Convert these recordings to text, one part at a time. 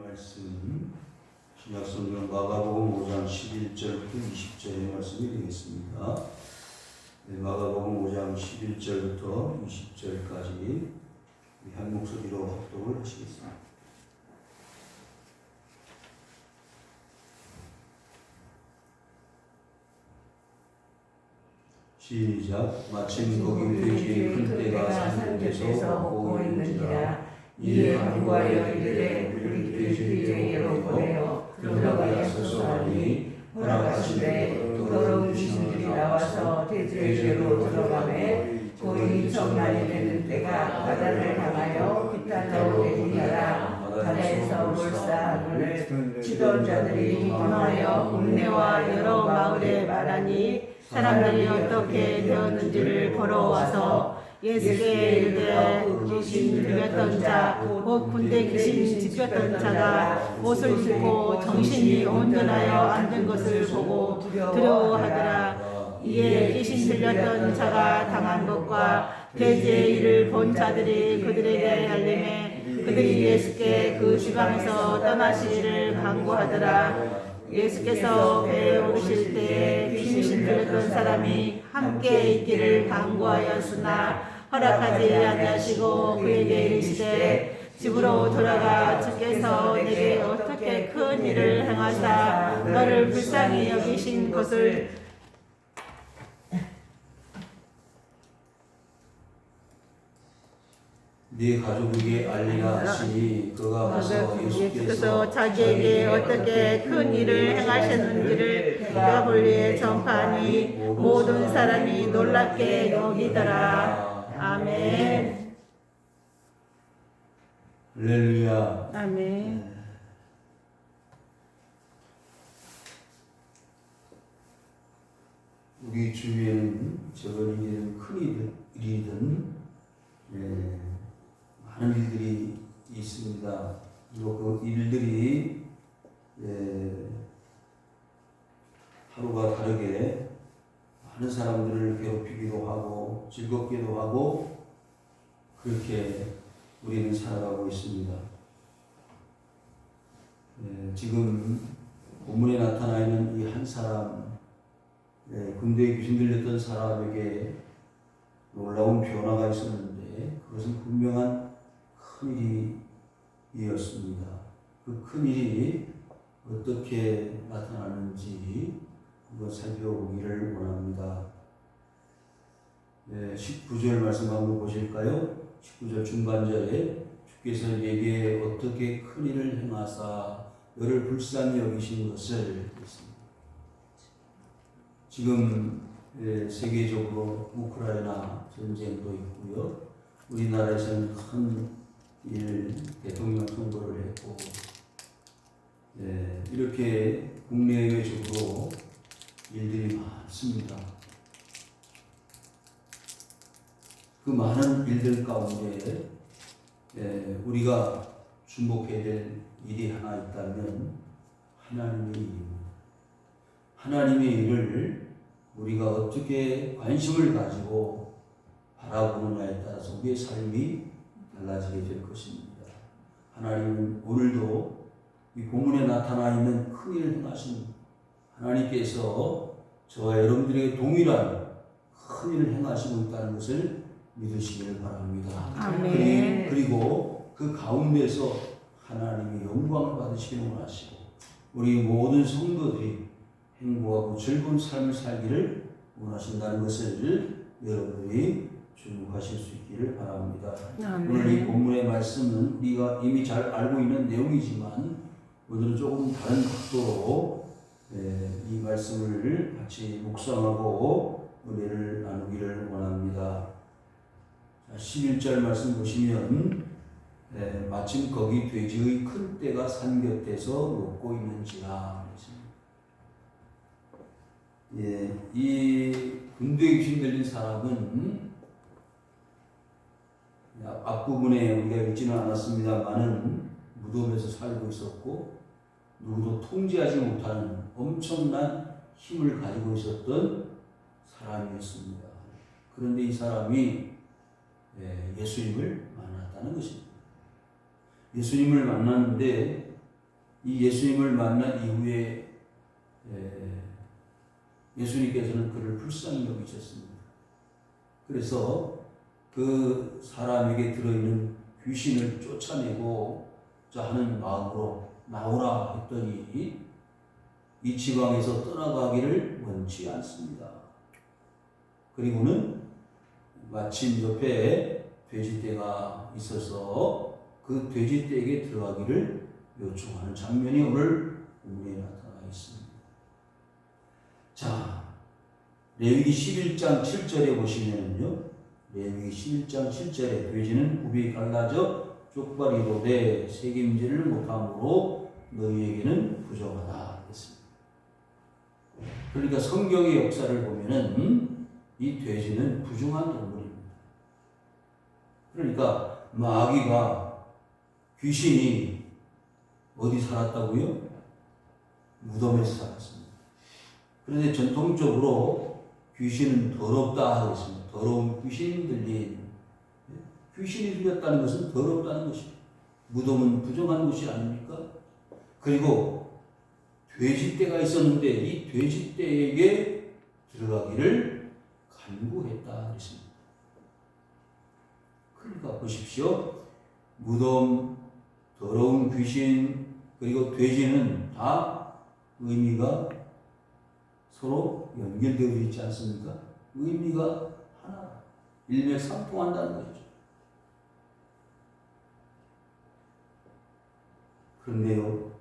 말씀 신약성경 마가복음 5장 11절부터 20절의 말씀이 되겠습니다. 마가복음 5장 11절부터 20절까지 한 목소리로 합독을 하시겠습니다. 시작. 마침 거기 돼지의 큰 떼가 산곳에서 먹고 있는지라. 이에 간구하여 이르되 우리 돼지에게로 보내어 들어가야 소서 하니 허락하시되 더러운 귀신들이 나와서 돼지에게로 들어가매 고인이 청난이 되는 때가 바다를 향하여 기탄으로 내리니라. 바다에서 몰사하기를 치던 자들이 떠나여 읍내와 여러 마을에 말하니 사람들이 어떻게 되었는지를 보러 와서 예수께 이르되 귀신 들렸던 자, 곧 군대 귀신 집혔던 자가 옷을 입고 정신이 온전하여 앉은 것을 보고 두려워하더라. 이에 귀신 들렸던 자가 당한 것과 돼지의 일을 본 자들이 그들에게 알리매 그들이 예수께 그 지방에서 떠나시기를 간구하더라. 예수께서 배에 오르실 때에 귀신 들렸던 사람이 함께 있기를 간구하였으나 허락하지 아니하시고 그에게 이르시되 집으로 돌아가 주께서 내게 어떻게 큰 일을 행하사 너를 불쌍히 여기신 것을 네 가족에게 알리라 하시니 그가 가서 예수께서 자기에게 어떻게 큰 일을 행하셨는지를 디가볼리에 전파하니 모든 사람이 놀랍게 여기더라. 아멘. 할렐루야. 아멘. 우리 주위에는 적은 일이든 큰 일이든 많은 일들이 있습니다. 그리고 그 일들이 하루가 다르게 많은 사람들을 괴롭히기도 하고 즐겁기도 하고 그렇게 우리는 살아가고 있습니다. 지금 본문에 나타나 있는 이 한 사람, 군대에 귀신 들렸던 사람에게 놀라운 변화가 있었는데 그것은 분명한 큰일이었습니다. 그 큰일이 어떻게 나타나는지 한번 살펴보기를 원합니다. 19절 말씀 한번 보실까요? 19절 중반절에 주께서 내게 어떻게 큰일을 행하사 너를 불쌍히 여기신 것을 했습니다. 지금 세계적으로 우크라이나 전쟁도 있고요. 우리나라에서는 큰 대통령 선거를 했고 이렇게 국내외적으로 일들이 많습니다. 그 많은 일들 가운데 우리가 주목해야 될 일이 하나 있다면 하나님의 일입니다. 하나님의 일을 우리가 어떻게 관심을 가지고 바라보느냐에 따라서 우리의 삶이 달라지게 될 것입니다. 하나님은 오늘도 이 본문에 나타나 있는 큰 일을 행하신 하나님께서 저와 여러분들에게 동일한 큰 일을 행하시고 있다는 것을 믿으시기를 바랍니다. 아멘. 그리고 그 가운데서 하나님이 영광을 받으시기를 원하시고 우리 모든 성도들이 행복하고 즐거운 삶을 살기를 원하신다는 것을 여러분들이 주목하실 수 있기를 바랍니다. 아멘. 오늘 이 본문의 말씀은 우리가 이미 잘 알고 있는 내용이지만 오늘은 조금 다른 각도로 이 말씀을 같이 묵상하고 은혜를 나누기를 원합니다. 11절 말씀 보시면 마침 거기 돼지의 큰 떼가 산 곁에서 녹고 있는지라. 이 군대에 귀신 들린 사람은 앞부분에 우리가 읽지는 않았습니다만은 무덤에서 살고 있었고 누구도 통제하지 못하는 엄청난 힘을 가지고 있었던 사람이었습니다. 그런데 이 사람이 예수님을 만났다는 것입니다. 예수님을 만났는데 이 예수님을 만난 이후에 예수님께서는 그를 불쌍히 여기셨습니다. 그래서 그 사람에게 들어있는 귀신을 쫓아내고자 하는 마음으로 나오라 했더니 이 지방에서 떠나가기를 원치 않습니다. 그리고는 마침 옆에 돼지떼가 있어서 그 돼지떼에게 들어가기를 요청하는 장면이 오늘 본문에 나타나 있습니다. 자, 레위기 11장 7절에 보시면요, 레위기 11장 7절에 돼지는 굽이 갈라져 쪽발이로 돼 책임지를 못함으로 너희에게는 부정하다 했습니다. 그러니까 성경의 역사를 보면은 이 돼지는 부정한 동물입니다. 그러니까 마귀가 귀신이 어디 살았다고요? 무덤에서 살았습니다. 그런데 전통적으로 귀신은 더럽다 하겠습니다. 더러운 귀신이 들린, 귀신이 들렸다는 것은 더럽다는 것입니다. 무덤은 부정한 것이 아닙니까? 그리고 돼지떼가 있었는데 이 돼지떼에게 들어가기를 간구했다 그랬습니다. 그러니까 보십시오. 무덤, 더러운 귀신, 그리고 돼지는 다 의미가 서로 연결되어 있지 않습니까? 의미가 하나, 일맥상통한다는 거죠. 그런데요,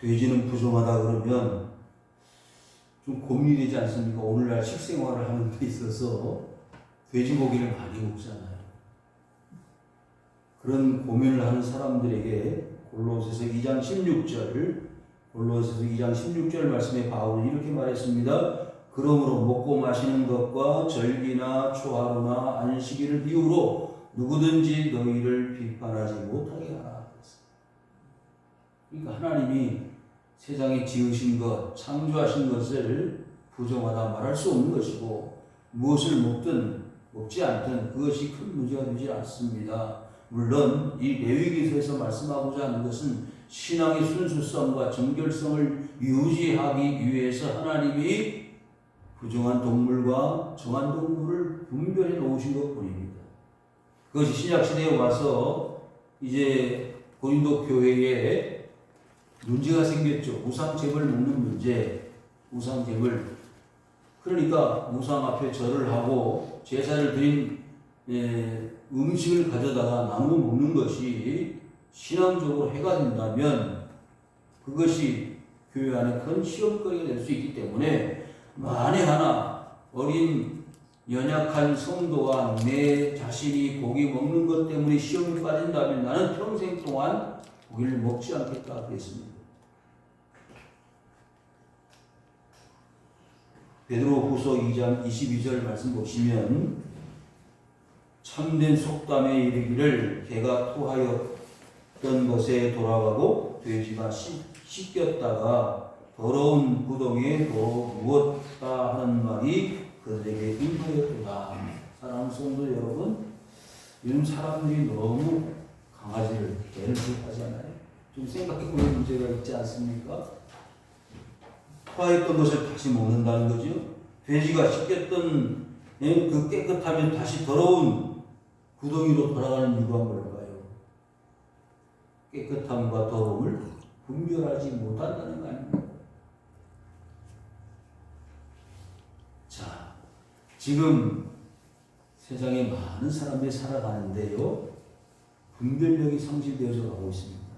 돼지는 부정하다 그러면 좀 고민이 되지 않습니까? 오늘날 식생활을 하는 데 있어서 돼지고기를 많이 먹잖아요. 그런 고민을 하는 사람들에게 골로새서 2장 16절 말씀에 바울은 이렇게 말했습니다. 그러므로 먹고 마시는 것과 절기나 초하루나 안식일을 이유로 누구든지 너희를 비판하지 못하게 하라. 그러니까 하나님이 세상에 지으신 것, 창조하신 것을 부정하다 말할 수 없는 것이고, 무엇을 먹든 먹지 않든 그것이 큰 문제가 되지 않습니다. 물론 이 레위기서에서 말씀하고자 하는 것은 신앙의 순수성과 정결성을 유지하기 위해서 하나님이 부정한 동물과 정한 동물을 분별해 놓으신 것뿐입니다. 그것이 신약시대에 와서 이제 고린도 교회에 문제가 생겼죠. 우상제물 먹는 문제, 우상제물. 그러니까 우상 앞에 절을 하고 제사를 드린 음식을 가져다가 나누어 먹는 것이 신앙적으로 해가 된다면 그것이 교회 안에 큰 시험거리가 될 수 있기 때문에 만에 하나 어린 연약한 성도가 내 자신이 고기 먹는 것 때문에 시험에 빠진다면 나는 평생 동안 고기를 먹지 않겠다 그랬습니다. 베드로후서 2장 22절 말씀 보시면 참된 속담에 이르기를 개가 토하였던 것에 돌아가고 돼지가 씻겼다가 더러운 구덩이에 누웠다 하는 말이 그들에게 임하였도다. 사랑하는 성도 여러분, 요즘 사람들이 너무 강아지를, 개를 하잖아요. 좀 생각해보는 문제가 있지 않습니까? 토하였던 것을 다시 먹는다는 거죠. 돼지가 씻겼던 그 깨끗하면 다시 더러운 구덩이로 돌아가는 이유가 뭘까요? 깨끗함과 더러움을 분별하지 못한다는 거 아닙니까? 자, 지금 세상에 많은 사람들이 살아가는데요, 분별력이 상실되어져 가고 있습니다.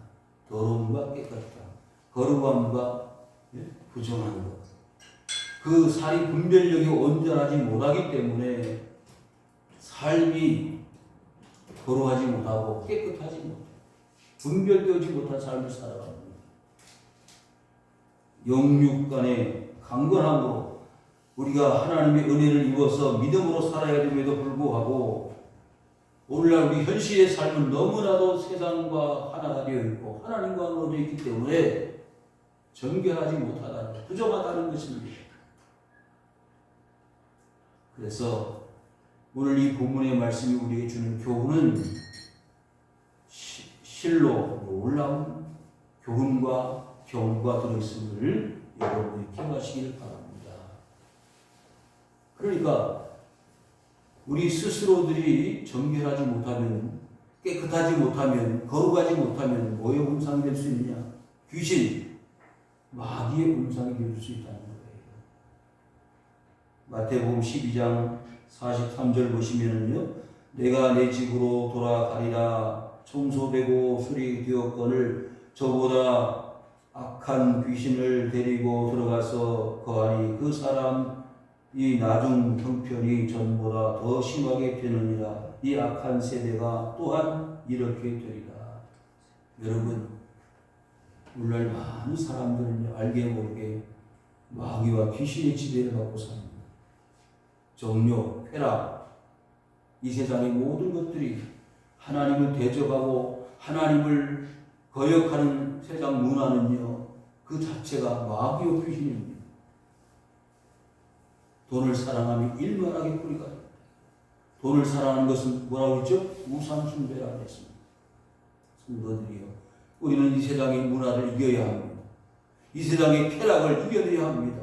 더러움과 깨끗함, 거룩함과 부정한 것. 그 사이 분별력이 온전하지 못하기 때문에 삶이 거룩하지 못하고 깨끗하지 못하고 분별되지 못한 삶을 살아갑니다. 영육 간의 강건함으로 우리가 하나님의 은혜를 입어서 믿음으로 살아야 됨에도 불구하고 오늘날 우리 현실의 삶은 너무나도 세상과 하나가 되어 있고 하나님과 하나가 되어 있기 때문에 정결하지 못하다는, 부정하다는 것입니다. 그래서 오늘 이 본문의 말씀이 우리에게 주는 교훈은 실로 놀라운 교훈과 경고가 들어있음을 여러분들이 기억하시길 바랍니다. 그러니까 우리 스스로들이 정결하지 못하면, 깨끗하지 못하면, 거룩하지 못하면 뭐의 온상이 될 수 있느냐? 귀신, 마귀의 온상이 될 수 있다는 거예요. 마태복음 12장 43절 보시면은요, 내가 내 집으로 돌아가리라. 청소되고 수리되었거늘 저보다 악한 귀신을 데리고 들어가서 거하니 그 사람이 나중 형편이 전보다 더 심하게 되느니라. 이 악한 세대가 또한 이렇게 되리라. 여러분, 오늘날 많은 사람들은 알게 모르게 마귀와 귀신의 지배를 받고 삽니다. 정욕, 쾌락, 이 세상의 모든 것들이 하나님을 대적하고 하나님을 거역하는 세상 문화는요, 그 자체가 마귀와 귀신입니다. 돈을 사랑하면 일만하게 뿌리가 됩니다. 돈을 사랑하는 것은 뭐라고 했죠? 우상 숭배라고 했습니다. 성도들이요, 우리는 이 세상의 문화를 이겨야 합니다. 이 세상의 쾌락을 이겨내야 합니다.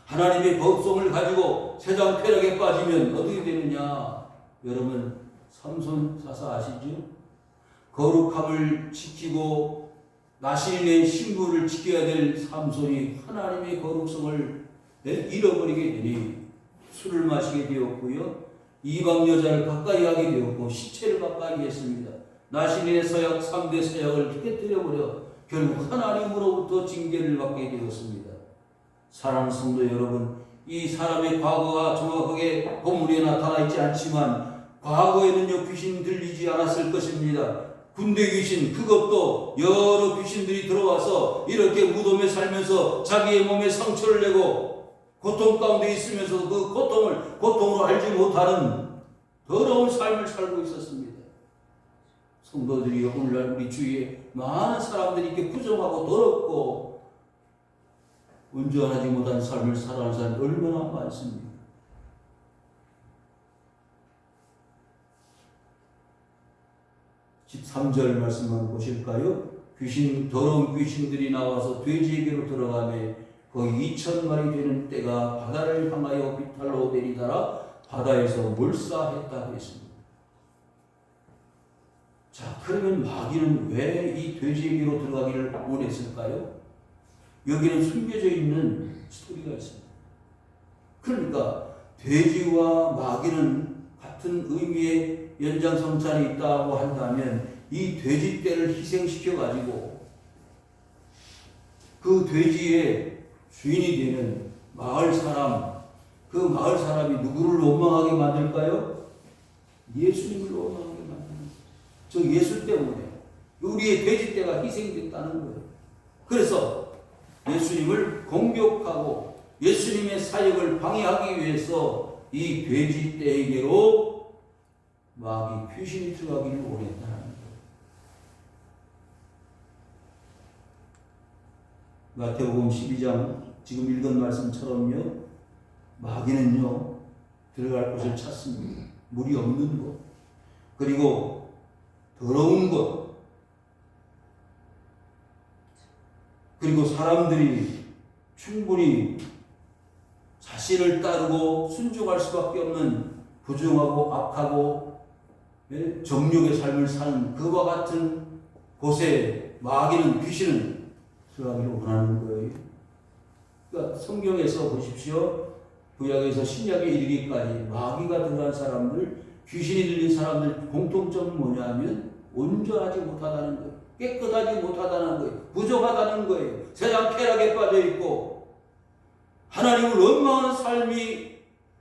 하나님의 법성을 가지고 세상 쾌락에 빠지면 어떻게 되느냐? 여러분, 삼손 사사 아시죠? 거룩함을 지키고 나신의 신부를 지켜야 될 삼손이 하나님의 거룩성을 잃어버리게 되니 술을 마시게 되었고요, 이방 여자를 가까이 하게 되었고 시체를 가까이 했습니다. 나신의 서약 3대 서약을 깨뜨려버려 결국 하나님으로부터 징계를 받게 되었습니다. 사랑하는 성도 여러분, 이 사람의 과거가 정확하게 본문에 나타나 있지 않지만 과거에는요, 귀신 들리지 않았을 것입니다. 군대 귀신, 그것도 여러 귀신들이 들어와서 이렇게 무덤에 살면서 자기의 몸에 상처를 내고 고통 가운데 있으면서 그 고통을 고통으로 알지 못하는 더러운 삶을 살고 있었습니다. 성도들이 오늘날 우리 주위에 많은 사람들이 이렇게 부정하고 더럽고 온전하지 못한 삶을 살아가는 사람이 얼마나 많습니까? 13절 말씀만 보실까요? 더러운 귀신들이 나와서 돼지에게로 들어가매 거의 2,000마리 되는 떼가 바다를 향하여 비탈로 내리다라 바다에서 몰사했다고 했습니다. 자, 그러면 마귀는 왜 이 돼지에게로 들어가기를 원했을까요? 여기는 숨겨져 있는 스토리가 있습니다. 그러니까 돼지와 마귀는 같은 의미의 연장성찬이 있다고 한다면 이 돼지떼를 희생시켜 가지고 그 돼지의 주인이 되는 마을 사람, 그 마을 사람이 누구를 원망하게 만들까요? 예수님을 원망하게 만드는 거예요. 저 예수 때문에 우리의 돼지떼가 희생됐다는 거예요. 그래서 예수님을 공격하고 예수님의 사역을 방해하기 위해서 이 돼지떼에게로 마귀 귀신이 들어가기를 원했다는 거예요. 마태복음 12장 지금 읽은 말씀처럼요, 마귀는요 들어갈 곳을 찾습니다. 물이 없는 곳, 그리고 더러운 곳, 그리고 사람들이 충분히 자신을 따르고 순종할 수밖에 없는 부정하고 악하고 정욕의 삶을 사는 그와 같은 곳에 마귀는, 귀신은 들어가기를 원하는 거예요. 그러니까 성경에서 보십시오. 구약에서 신약에 이르기까지 마귀가 들어간 사람들, 귀신이 들린 사람들 공통점은 뭐냐면 온전하지 못하다는 거예요. 깨끗하지 못하다는 거예요. 부족하다는 거예요. 세상 쾌락에 빠져있고 하나님을 원망하는 삶이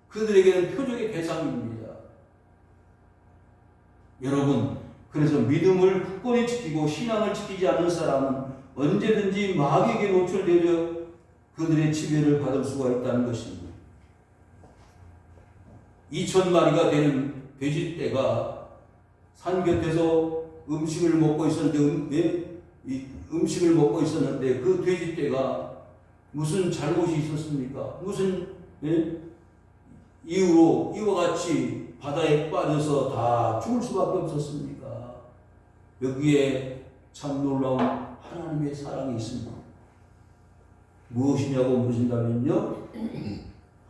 그들에게는 표적의 대상입니다. 여러분, 그래서 믿음을 굳건히 지키고 신앙을 지키지 않는 사람은 언제든지 마귀에게 노출되어 그들의 지배를 받을 수가 있다는 것입니다. 2,000마리가 되는 돼지떼가 산 곁에서 음식을 먹고 있었는데 그 돼지떼가 무슨 잘못이 있었습니까? 무슨 이유로 이와 같이 바다에 빠져서 다 죽을 수밖에 없었습니까? 여기에 참 놀라운 하나님의 사랑이 있습니다. 무엇이냐고 물으신다면요,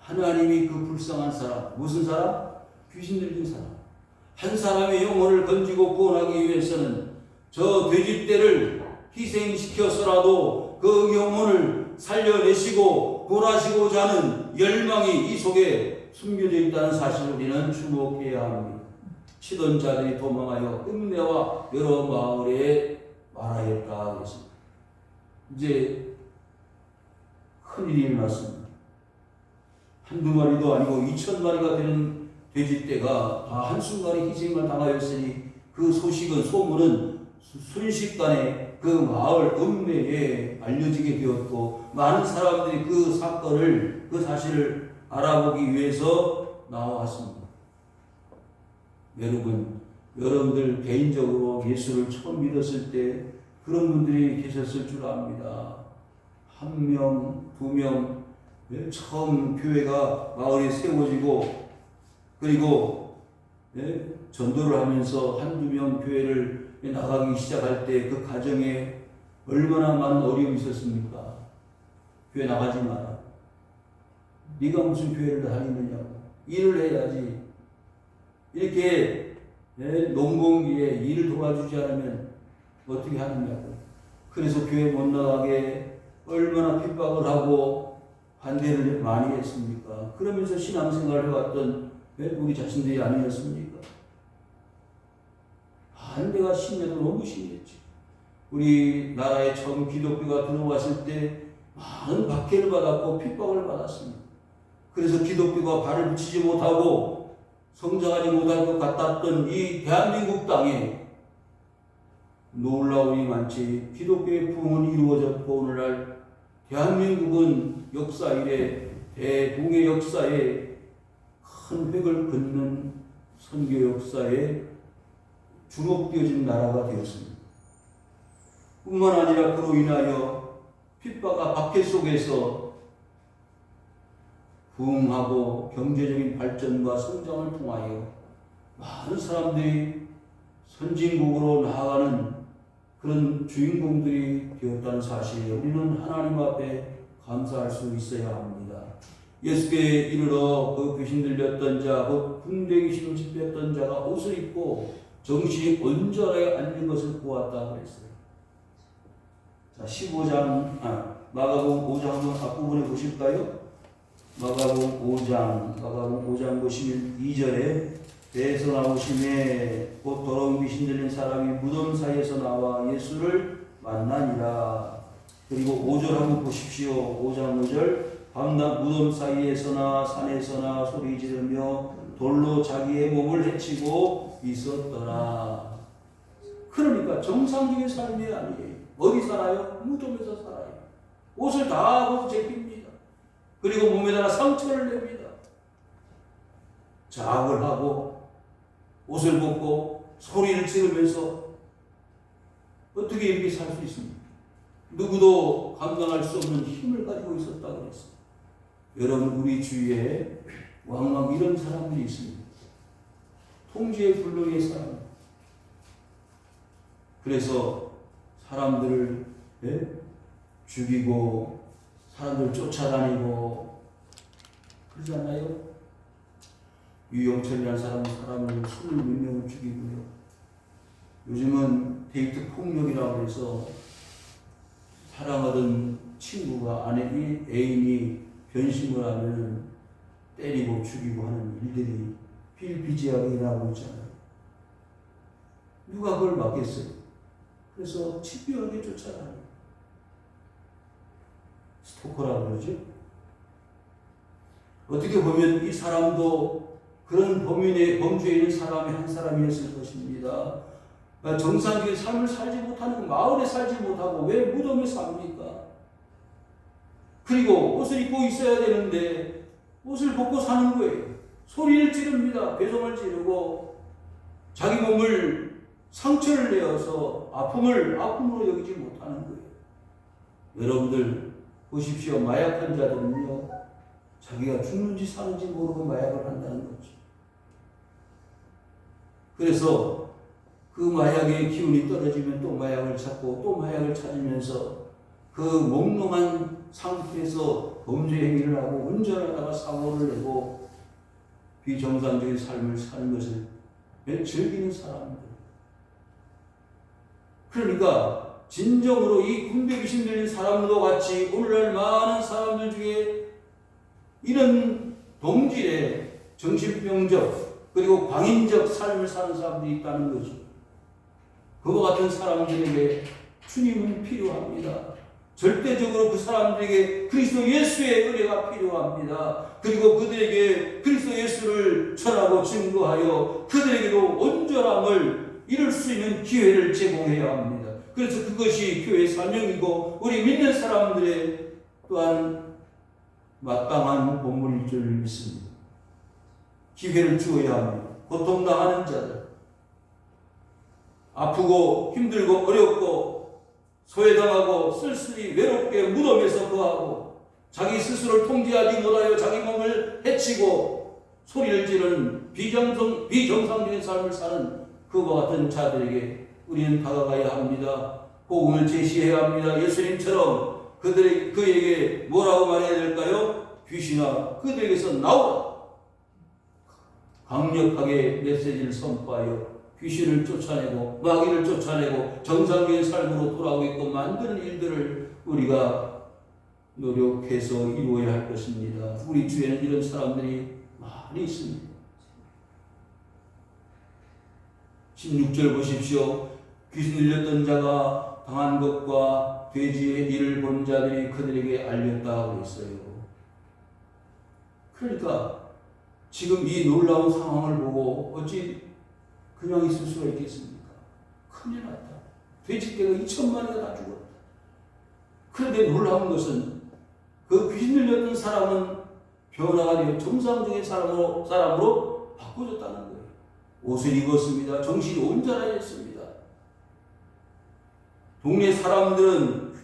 하나님이 그 불쌍한 사람, 무슨 사람? 귀신 들린 사람. 한 사람의 영혼을 건지고 구원하기 위해서는 저 돼지떼를 희생시켜서라도 그 영혼을 살려내시고 구원하시고자 하는 열망이 이 속에 숨겨져 있다는 사실을 우리는 주목해야 합니다. 치던 자들이 도망하여 읍내와 여러 마을에 말하였다 그랬습니다. 이제 큰일이 일어났습니다. 한두 마리도 아니고 2,000마리가 되는 돼지떼가 다 한순간에 희생을 당하였으니 그 소식은, 소문은 순식간에 그 마을 읍내에 알려지게 되었고, 많은 사람들이 그 사건을, 그 사실을 알아보기 위해서 나왔습니다. 여러분들 개인적으로 예수를 처음 믿었을 때 그런 분들이 계셨을 줄 압니다. 1명, 2명, 처음 교회가 마을에 세워지고, 그리고 전도를 하면서 한두 명 교회를 나가기 시작할 때 그 가정에 얼마나 많은 어려움이 있었습니까? 교회 나가지 마라. 네가 무슨 교회를 다니느냐고. 일을 해야지. 이렇게 농번기에 일을 도와주지 않으면 어떻게 하느냐고. 그래서 교회 못 나가게 얼마나 핍박을 하고 반대를 많이 했습니까? 그러면서 신앙생활을 해왔던 우리 자신들이 아니었습니까? 반대가 심해도 너무 심했지. 우리나라에 처음 기독교가 들어왔을 때 많은 박해를 받았고 핍박을 받았습니다. 그래서 기독교가 발을 붙이지 못하고 성장하지 못할 것 같았던 이 대한민국 땅에 놀라움이 많지. 기독교의 부흥은 이루어졌고 오늘날 대한민국은 역사 이래 대동의 역사에 큰 획을 긋는 선교 역사에 주목되어진 나라가 되었습니다. 뿐만 아니라 그로 인하여 핍박과 박해 속에서 부흥하고 경제적인 발전과 성장을 통하여 많은 사람들이 선진국으로 나아가는 그런 주인공들이 되었다는 사실에 우리는 하나님 앞에 감사할 수 있어야 합니다. 예수께 이르러 그 귀신 들렸던 자, 그 군대 귀신을 집혔던 자가 옷을 입고 정신이 온전하게 앉은 것을 보았다 그랬어요. 자, 15장, 마가복음 5장 한번 앞부분에 보실까요? 마가복음 5장 보시면 2절에 배에서 나오심에 곧 더러운 귀신 들린 사람이 무덤 사이에서 나와 예수를 만나니라. 그리고 5절 한번 보십시오. 5장 5절 밤낮 무덤 사이에서나 산에서나 소리 지르며 돌로 자기의 몸을 해치고 있었더라. 그러니까 정상적인 삶이 아니에요. 어디 살아요? 무덤에서 살아요. 옷을 다 벗어 제낍니다. 그리고 몸에다가 상처를 냅니다. 자학을 하고 옷을 벗고 소리를 지르면서 어떻게 이렇게 살 수 있습니까? 누구도 감당할 수 없는 힘을 가지고 있었다고 그랬어요. 여러분, 우리 주위에 왕왕 이런 사람들이 있습니다. 통제의 불능의 사람. 그래서 사람들을 죽이고 사람들 쫓아다니고 그러지 않나요? 유영철이라는 사람은 20몇 명을 죽이고요. 요즘은 데이트 폭력이라고 해서 사랑하던 친구가 애인이 변심을 하면 때리고 죽이고 하는 일들이 비일비재하게 일어나고 있잖아요. 누가 그걸 막겠어요? 그래서 집요하게 쫓아다녀요. 스토커라고 그러죠. 어떻게 보면 이 사람도 그런 범죄에 있는 사람의 한 사람이었을 것입니다. 정상적인 삶을 살지 못하는, 마을에 살지 못하고 왜 무덤에 삽니까? 그리고 옷을 입고 있어야 되는데 옷을 벗고 사는 거예요. 소리를 지릅니다. 배송을 지르고 자기 몸을 상처를 내어서 아픔으로 여기지 못하는 거예요. 여러분들 보십시오. 마약 환자들은요, 자기가 죽는지 사는지 모르고 마약을 한다는 거죠. 그래서 그 마약의 기운이 떨어지면 또 마약을 찾고 또 마약을 찾으면서 그 몽롱한 상태에서 범죄 행위를 하고 운전하다가 사고를 내고 비정상적인 삶을 사는 것을 즐기는 사람들. 그러니까 진정으로 이 군대 귀신 들린 사람들과 같이 오늘날 많은 사람들 중에 이런 동질의 정신병적 그리고 광인적 삶을 사는 사람들이 있다는 거죠. 그와 같은 사람들에게 주님은 필요합니다. 절대적으로 그 사람들에게 그리스도 예수의 은혜가 필요합니다. 그리고 그들에게 그리스도 예수를 전하고 증거하여 그들에게도 온전함을 이룰 수 있는 기회를 제공해야 합니다. 그래서 그것이 교회의 사명이고 우리 믿는 사람들의 또한 마땅한 본분일 줄 믿습니다. 기회를 주어야 합니다. 고통당하는 자들, 아프고 힘들고 어렵고 소외당하고 쓸쓸히 외롭게 무덤에서 거하고 자기 스스로를 통제하지 못하여 자기 몸을 해치고 소리를 지르는 비정상적인 삶을 사는 그와 같은 자들에게 우리는 다가가야 합니다. 복음을 제시해야 합니다. 예수님처럼 그에게 뭐라고 말해야 될까요? 귀신아 그들에게서 나오라. 강력하게 메시지를 선포하여 귀신을 쫓아내고 마귀를 쫓아내고 정상적인 삶으로 돌아오게끔 만드는 일들을 우리가 노력해서 이루어야 할 것입니다. 우리 주위에는 이런 사람들이 많이 있습니다. 16절 보십시오. 귀신 들렸던 자가 당한 것과 돼지의 일을 본 자들이 그들에게 알렸다 하고 있어요. 그러니까 지금 이 놀라운 상황을 보고 어찌 그냥 있을 수가 있겠습니까? 큰일 났다. 돼지떼가 2,000마리가 다 죽었다. 그런데 놀라운 것은 그 귀신 들렸던 사람은 변화가 되어 정상적인 사람으로 바꿔졌다는 거예요. 옷을 입었습니다. 정신이 온전해졌습니다. 동네 사람들은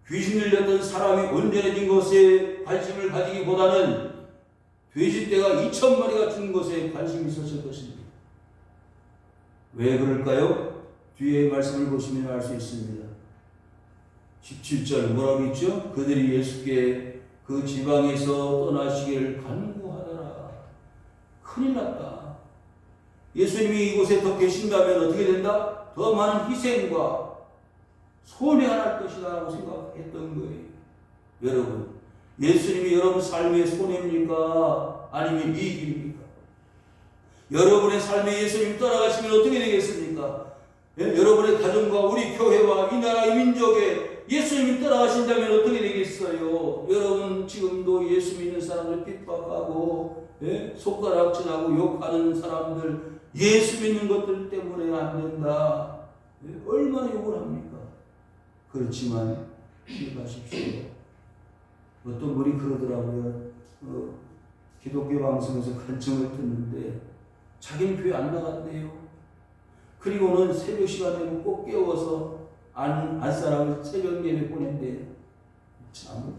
귀신 들렸던 사람이 온전해진 것에 관심을 가지기보다는 돼지떼가 2,000마리가 죽은 것에 관심이 있었을 것입니다. 왜 그럴까요? 뒤에 말씀을 보시면 알 수 있습니다. 17절 뭐라고 있죠? 그들이 예수께 그 지방에서 떠나시기를 간구하더라. 큰일 났다. 예수님이 이곳에 더 계신다면 어떻게 된다? 더 많은 희생과 손해가 날 것이다 라고 생각했던 거예요. 여러분, 예수님이 여러분 삶의 손해입니까? 아니면 이익입니까? 여러분의 삶에 예수님 떠나가시면 어떻게 되겠습니까? 여러분의 가정과 우리 교회와 이 나라 이 민족에 예수님이 떠나가신다면 어떻게 되겠어요? 여러분 지금도 예수 믿는 사람들 핍박하고 손가락질하고 욕하는 사람들 예수 믿는 것들 때문에 안 된다. 얼마나 욕을 합니까? 그렇지만 기억하십시오. 어떤 분이 그러더라고요. 기독교 방송에서 간청을 듣는데 자기는 교회 안 나갔대요. 그리고는 새벽 시간 되면 꼭 깨워서 안사람을 새벽 예배 보낸대요. 참.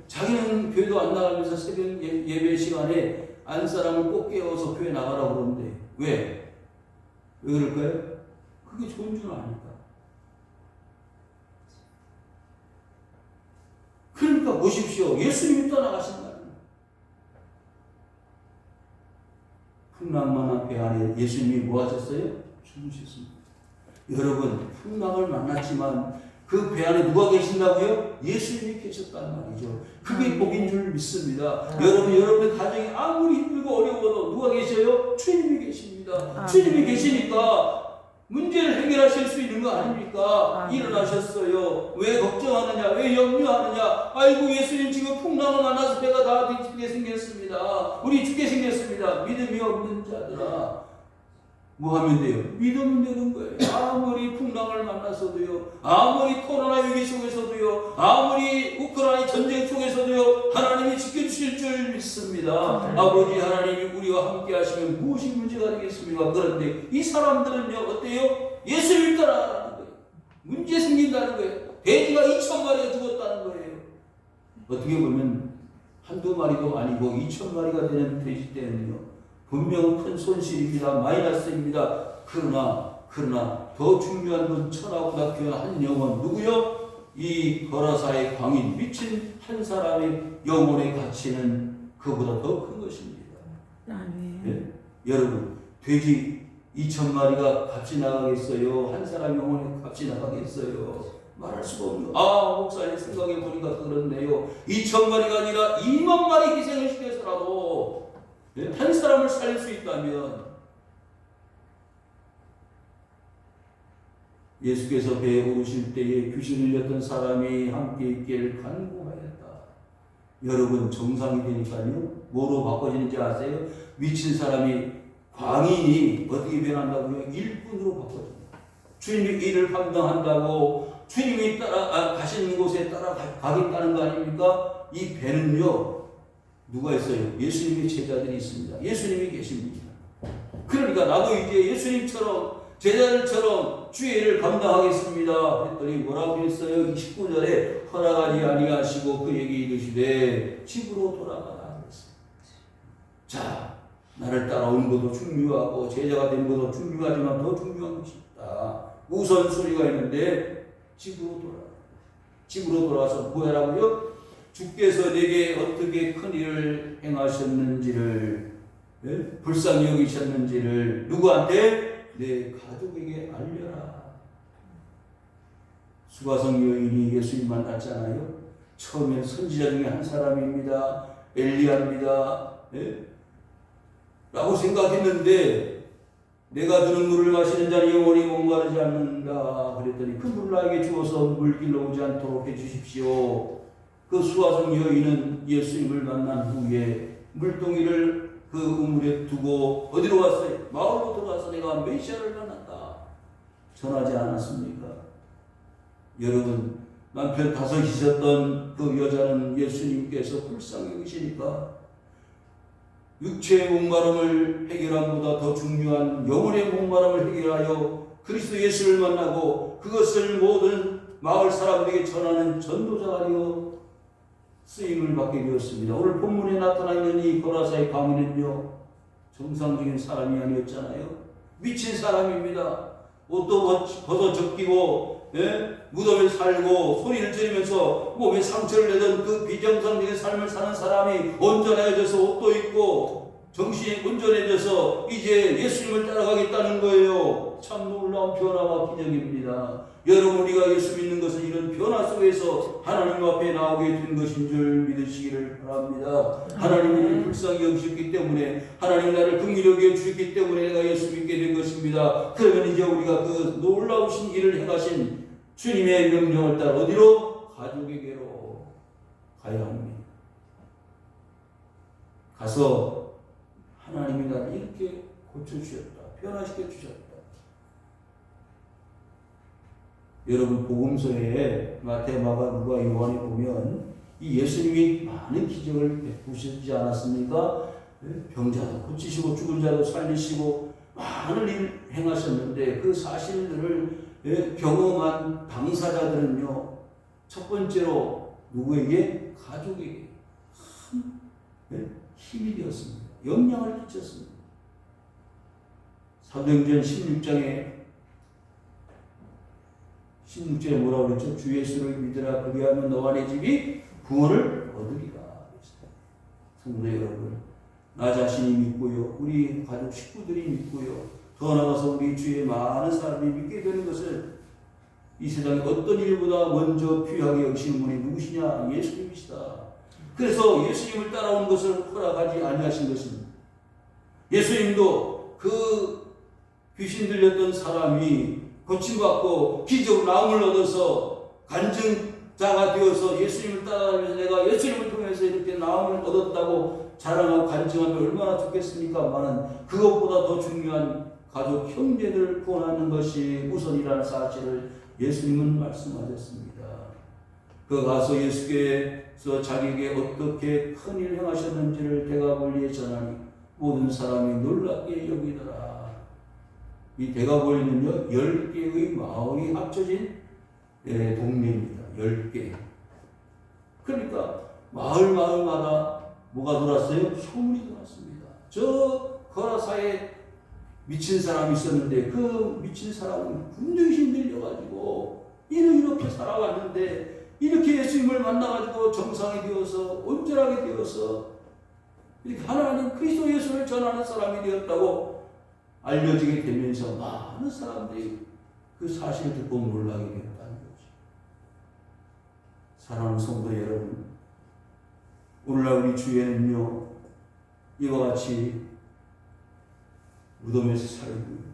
자기는 교회도 안 나가면서 새벽 예배 시간에 안사람을 꼭 깨워서 교회 나가라고 그러는데 왜? 왜 그럴까요? 그게 좋은 줄 아니까. 그러니까 보십시오. 예수님이 떠나가신 날 풍랑만한 배 안에 예수님이 뭐 하셨어요? 주무셨습니다. 여러분 풍랑을 만났지만 그 배 안에 누가 계신다고요? 예수님이 계셨단 말이죠. 그게 복인 줄 믿습니다. 여러분의 가정이 아무리 힘들고 어려워도 누가 계셔요? 주님이 계십니다. 주님이 계시니까 문제를 해결하실 수 있는 거 아닙니까? 일어나셨어요. 왜 걱정하느냐? 왜 염려하느냐? 아이고 예수님 지금 풍랑을 만나서 배가 다 뒤집게 생겼습니다. 우리 죽게 생겼습니다. 믿음이 없는 자들아 뭐 하면 돼요? 믿으면 되는 거예요. 아무리 풍랑을 만나서도요, 아무리 코로나 위기 속에서도요, 아무리 우크라이나 전쟁 속에서도요, 하나님이 지켜주실 줄 믿습니다. 아버지 하나님이 우리와 함께 하시면 무엇이 문제가 되겠습니까? 그런데 이 사람들은요, 어때요? 예수를 따라가는 거예요. 문제 생긴다는 거예요. 돼지가 2,000마리가 죽었다는 거예요. 어떻게 보면 한두 마리도 아니고 2,000마리가 되는 돼지 때는요, 분명 큰 손실입니다. 마이너스입니다. 그러나 더 중요한 건 천하보다 귀한 한 영혼 누구요? 이 거라사의 광인 미친 한 사람의 영혼의 가치는 그보다 더 큰 것입니다. 아멘. 예? 여러분, 돼지 2,000마리가 값이 나가겠어요? 한 사람 영혼의 값이 나가겠어요? 말할 수가 없는. 목사님 생각해 보니까 그렇네요. 2,000마리가 아니라 2만 마리 희생을 시켜서라도 한 사람을 살릴 수 있다면 예수께서 배에 오르실 때에 귀신을 잃었던 사람이 함께 있기를 간구하였다. 여러분, 정상이 되니까요, 뭐로 바꿔지는지 아세요? 미친 사람이, 광인이 어떻게 변한다고요? 일꾼으로 바꿔집니다. 주님이 일을 감당한다고 주님이 가시는 곳에 따라가겠다는 거 아닙니까? 이 배는요, 누가 있어요? 예수님의 제자들이 있습니다. 예수님이 계십니다. 그러니까 나도 이제 예수님처럼 제자들처럼 주의 일을 감당하겠습니다 했더니 뭐라고 했어요? 19절에 허락하지 아니하시고 그에게 이르시되 집으로 돌아가라 했어요. 자, 나를 따라오는 것도 중요하고 제자가 되는 것도 중요하지만 더 중요한 것이 있다. 우선순위가 있는데 집으로 돌아와서 뭐 하라고요? 주께서 내게 어떻게 큰 일을 행하셨는지를, 불쌍히 여기셨는지를 누구한테? 내 가족에게 알려라. 수가성 여인이 예수님 만났잖아요. 처음엔 선지자 중에 한 사람입니다. 엘리야입니다. 라고 생각했는데, 내가 주는 물을 마시는 자는 영원히 목마르지 않는다 그랬더니 그 물을 나에게 주어서 물길로 오지 않도록 해주십시오. 그 수가성 여인은 예수님을 만난 후에 물동이를 그 우물에 두고 어디로 왔어요? 마을로 들어가서 내가 메시아를 만났다 전하지 않았습니까? 여러분, 남편 다섯이셨던 그 여자는 예수님께서 불쌍히 여기시니까 육체의 목마름을 해결함보다 더 중요한 영혼의 목마름을 해결하여 그리스도 예수를 만나고 그것을 모든 마을 사람들에게 전하는 전도자가 되어 쓰임을 받게 되었습니다. 오늘 본문에 나타나 있는 이 거라사의 광인은요, 정상적인 사람이 아니었잖아요. 미친 사람입니다. 옷도 벗어 적기고, 무덤에 살고 소리를 지르면서 몸에 상처를 내던 그 비정상적인 삶을 사는 사람이 온전해져서 옷도 입고 정신이 온전해져서 이제 예수님을 따라가겠다는 거예요. 참 놀라운 변화와 기적입니다. 여러분, 우리가 예수 믿는 것은 이런 변화 속에서 하나님 앞에 나오게 된 것인 줄 믿으시기를 바랍니다. 하나님이 불쌍히 여기셨기 때문에, 하나님 나를 긍휼히 여겨주셨기 때문에 내가 예수 믿게 된 것입니다. 그러면 이제 우리가 그 놀라우신 일을 행하신 주님의 명령을 따라 어디로? 가족에게로 가야 합니다. 가서 하나님이 나를 이렇게 고쳐주셨다, 변화시켜 주셨다. 여러분, 복음서에 마태, 마가, 누가, 요한에 보면 이 예수님이 많은 기적을 베푸시지 않았습니까? 병자도 고치시고 죽은 자도 살리시고 많은 일을 행하셨는데 그 사실들을 경험한 당사자들은요, 첫 번째로 누구에게? 가족에게 힘이 되었습니다. 영향을 끼쳤습니다. 사도행전 16절에 뭐라고 그랬죠? 주 예수를 믿으라. 그리하면 너와 내 집이 구원을 얻으리라. 성도 여러분, 나 자신이 믿고요, 우리 가족 식구들이 믿고요, 더 나아가서 우리 주위에 많은 사람이 믿게 되는 것을 이 세상에 어떤 일보다 먼저 귀하게 여기시는 분이 누구시냐? 예수님이시다. 그래서 예수님을 따라오는 것을 허락하지 아니하신 것입니다. 예수님도 그 귀신 들렸던 사람이 고침받고 기적으로 나음을 얻어서 간증자가 되어서 예수님을 따라가면서 내가 예수님을 통해서 이렇게 나음을 얻었다고 자랑하고 간증하면 얼마나 좋겠습니까? 많은 그것보다 더 중요한 가족 형제들을 구원하는 것이 우선이라는 사실을 예수님은 말씀하셨습니다. 그 가서 예수께서 자기에게 어떻게 큰 일을 행하셨는지를 대가볼리에 전하니 모든 사람이 놀랍게 여기더라. 이 대가볼리는요, 10개의 마을이 합쳐진 동네입니다. 10개. 그러니까 마을마다 뭐가 돌았어요? 소문이 돌았습니다. 저 거라사에 미친 사람이 있었는데 그 미친 사람은 분명히 힘들려가지고 이렇게 살아왔는데 이렇게 예수님을 만나가지고 정상이 되어서 온전하게 되어서 이렇게 하나님 그리스도 예수를 전하는 사람이 되었다고 알려지게 되면서 많은 사람들이 그 사실을 듣고 놀라게 되었다는 거죠. 사랑하는 성도 여러분, 오늘날 우리 주위에는요 이와 같이 무덤에서 살고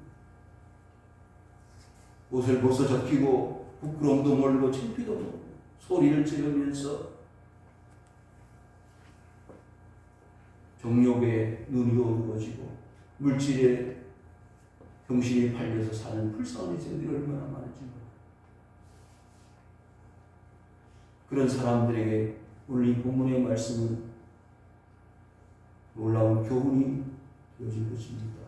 옷을 벗어 접히고 부끄러움도 모르고 창피도 모르고 소리를 지르면서 정욕에 눈이 어두워지고 물질에 정신이 팔려서 사는 불쌍한 인생들이 얼마나 많은지 몰라요. 그런 사람들에게 오늘 이 본문의 말씀은 놀라운 교훈이 되어질 것입니다.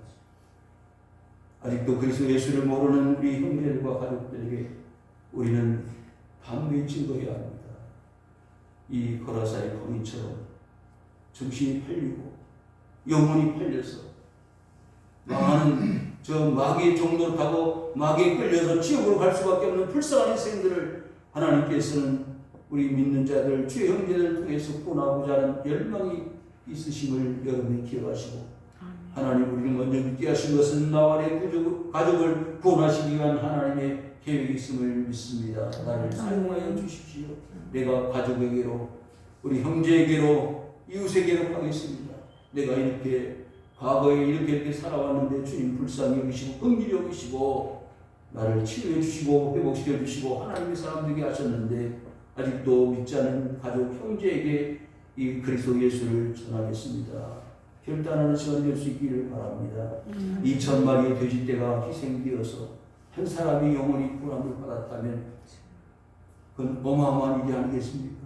아직도 그리스도 예수를 모르는 우리 형제들과 가족들에게 우리는 반드시 증거해야 합니다. 이 거라사의 거인처럼 정신이 팔리고 영혼이 팔려서 망하는 저 마귀의 종로를 타고 마귀에 끌려서 지옥으로 갈 수밖에 없는 불쌍한 인생들을 하나님께서는 우리 믿는 자들, 주의 형제들을 통해서 구원하고자 하는 열망이 있으심을 여러분이 기억하시고 하나님 우리를 먼저 믿게 하신 것은 나와 내 가족을 구원하시기 위한 하나님의 계획이 있음을 믿습니다. 나를 사용하여 주십시오. 내가 가족에게로 우리 형제에게로 이웃에게로 가겠습니다. 내가 이렇게 과거에 이렇게 살아왔는데 주님 불쌍히 여기시고 긍휼히 여기시고 나를 치료해 주시고 회복시켜 주시고 하나님의 사람 되게 하셨는데 아직도 믿지 않은 가족 형제에게 이 그리스도 예수를 전하겠습니다. 결단하는 시간이 될 수 있기를 바랍니다. 2000마리의 돼지떼가 희생되어서 한 사람이 영원히 구원을 받았다면 그건 어마어마한 일이 아니겠습니까?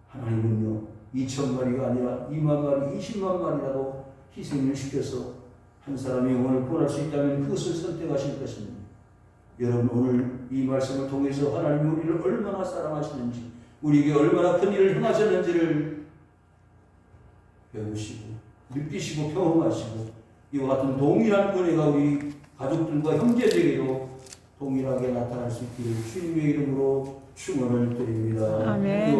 하나님은요 2000마리가 아니라 2만 마리, 20만 마리라도 희생을 시켜서 한 사람의 영혼을 구원할 수 있다면 그것을 선택하실 것입니다. 여러분 오늘 이 말씀을 통해서 하나님이 우리를 얼마나 사랑하시는지 우리에게 얼마나 큰 일을 행하셨는지를 배우시고 느끼시고 경험하시고 이와 같은 동일한 은혜가 우리 가족들과 형제들에게도 동일하게 나타날 수 있기를 주님의 이름으로 축원을 드립니다. 아멘.